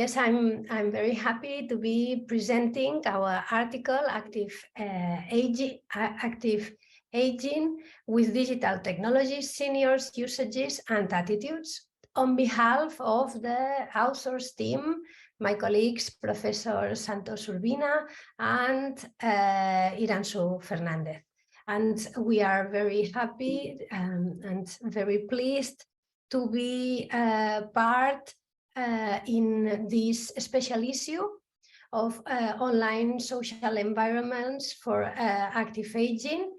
yes, I'm very happy to be presenting our article, Active Aging with Digital Technologies, Seniors, Usages and Attitudes, on behalf of the authors team, my colleagues, Professor Santos Urbina and Irantzu Fernández. And we are very happy and very pleased to be part in this special issue of online social environments for active aging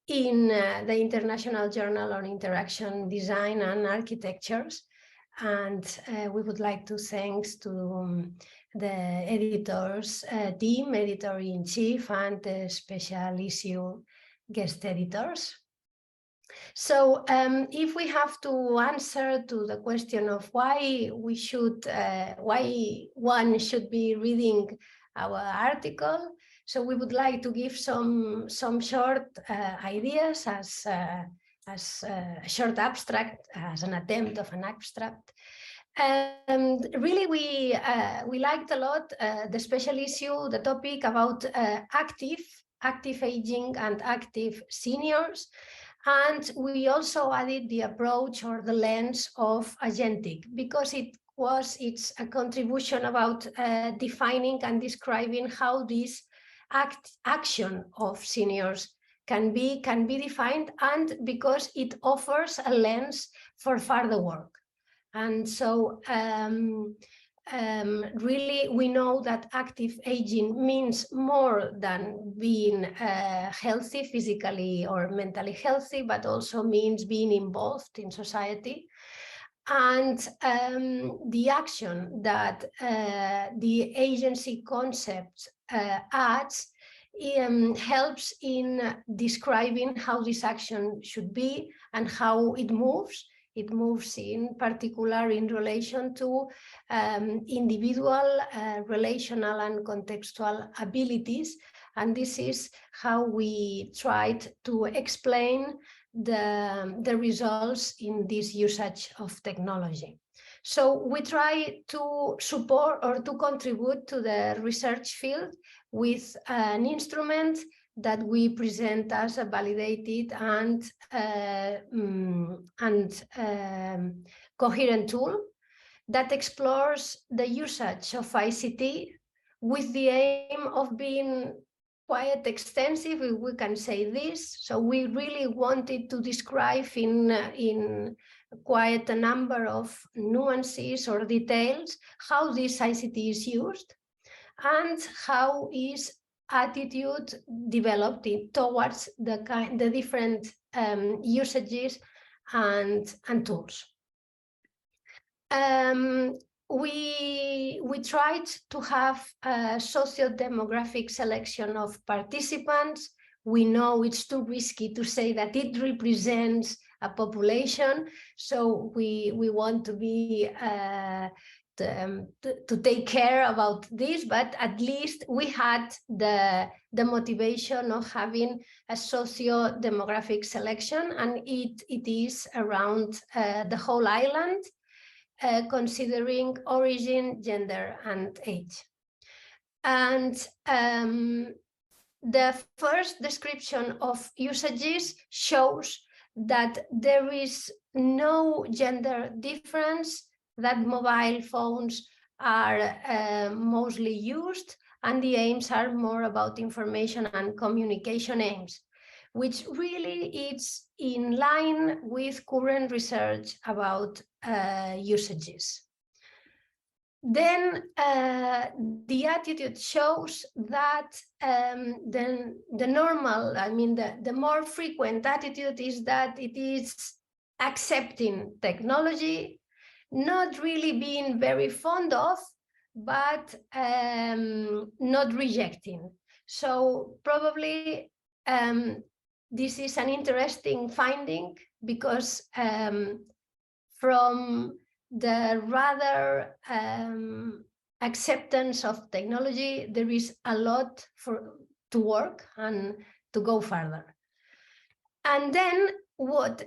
in the International Journal on Interaction Design and Architectures. And we would like to thank to the editors team, editor-in-chief, and the special issue guest editors. So if we have to answer to the question of why we should, why one should be reading our article, so we would like to give some short ideas as a short abstract, as an attempt of an abstract. And really, we liked a lot the special issue, the topic about active aging and active seniors. And we also added the approach or the lens of agentic, because it's a contribution about defining and describing how this action of seniors can be defined, and because it offers a lens for further work. And so really, we know that active aging means more than being healthy, physically or mentally healthy, but also means being involved in society. And the action that the agency concept adds helps in describing how this action should be and how it moves. It moves in particular in relation to individual, relational and contextual abilities. And this is how we tried to explain the results in this usage of technology. So we try to support or to contribute to the research field with an instrument that we present as a validated and coherent tool that explores the usage of ICT with the aim of being quite extensive, if we can say this. So we really wanted to describe in quite a number of nuances or details how this ICT is used and how is attitude developed towards the different usages and tools. We tried to have a socio-demographic selection of participants. We know it's too risky to say that it represents a population, so we want to be to take care about this, but at least we had the motivation of having a socio-demographic selection, and it is around the whole island, considering origin, gender, and age. And the first description of usages shows that there is no gender difference, that mobile phones are mostly used, and the aims are more about information and communication aims, which really is in line with current research about usages. Then the attitude shows that the normal, I mean, the more frequent attitude is that it is accepting technology, not really being very fond of, but not rejecting. So probably this is an interesting finding, because from the rather acceptance of technology, there is a lot to work and to go further. And then what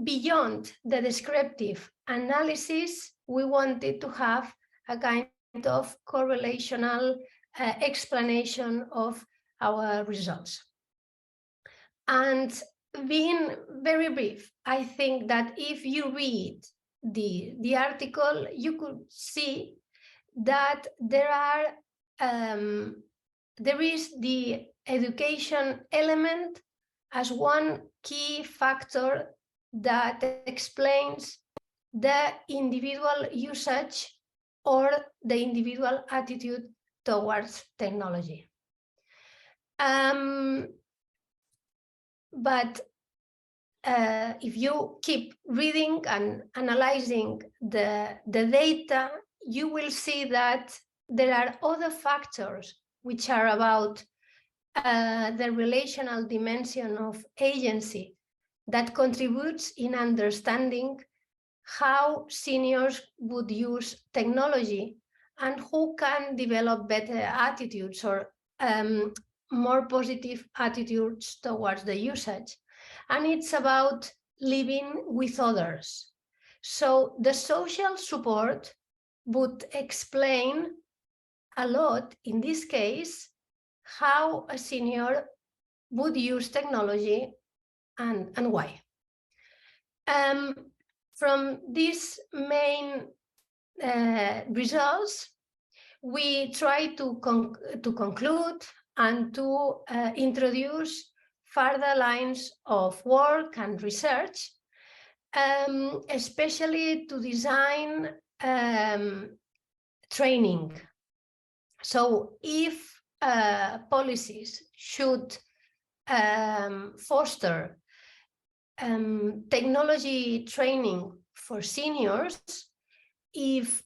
beyond the descriptive analysis, we wanted to have a kind of correlational explanation of our results. And being very brief, I think that if you read the article, you could see that there is the education element as one key factor that explains the individual usage or the individual attitude towards technology. But if you keep reading and analyzing the data, you will see that there are other factors which are about the relational dimension of agency that contributes in understanding how seniors would use technology and who can develop better attitudes or more positive attitudes towards the usage. And it's about living with others. So the social support would explain a lot, in this case, how a senior would use technology and why. From these main results, we try to conclude and to introduce further lines of work and research, especially to design training. So if policies should foster technology training for seniors, if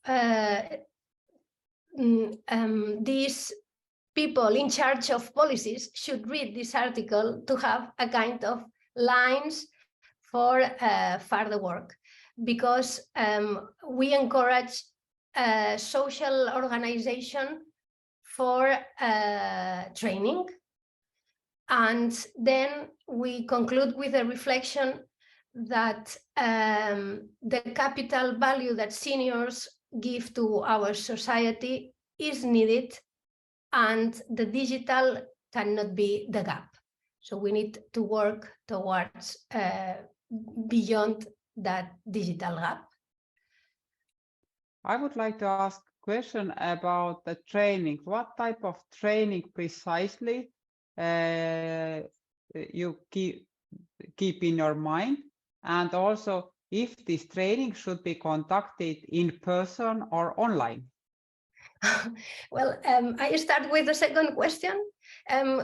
these people in charge of policies should read this article to have a kind of lines for further work, because we encourage social organization for training. And then we conclude with a reflection that the capital value that seniors give to our society is needed, and the digital cannot be the gap. So we need to work towards beyond that digital gap. I would like to ask a question about the training. What type of training precisely you keep in your mind? And also, if this training should be conducted in person or online? Well, I start with the second question.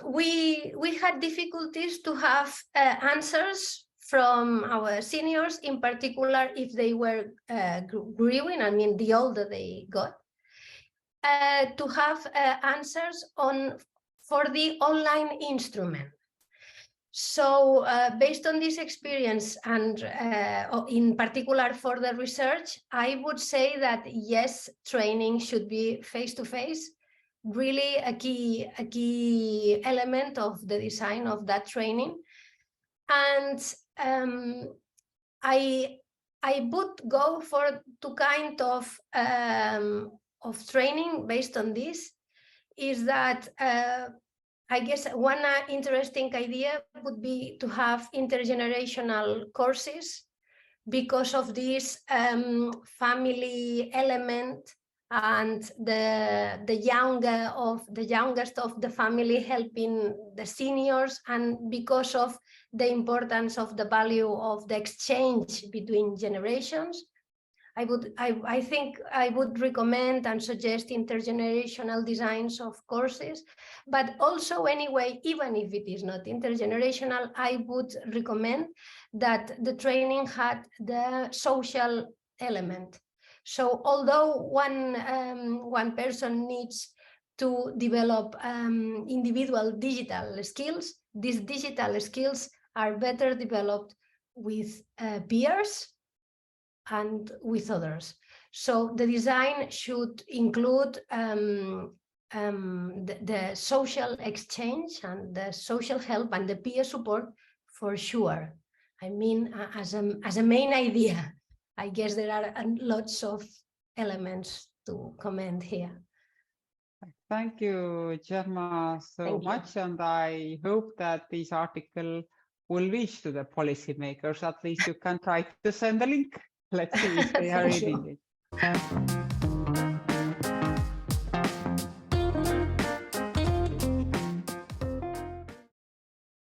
We had difficulties to have answers from our seniors, in particular if they were growing, I mean the older they got, to have answers for the online instrument. So based on this experience and in particular for the research, I would say that yes, training should be face-to-face, really a key element of the design of that training. And I would go for two kind of training based on this, is that I guess one interesting idea would be to have intergenerational courses because of this family element, and the youngest of the family helping the seniors, and because of the importance of the value of the exchange between generations. I think I would recommend and suggest intergenerational designs of courses, but also anyway, even if it is not intergenerational, I would recommend that the training had the social element. So although one person needs to develop individual digital skills, these digital skills are better developed with peers and with others. So the design should include the social exchange and the social help and the peer support for sure. I mean, as a main idea, I guess there are lots of elements to comment here. Thank you, Gemma, so much. And I hope that this article will reach to the policymakers. At least you can try to send a link. Let's see if they are reading it.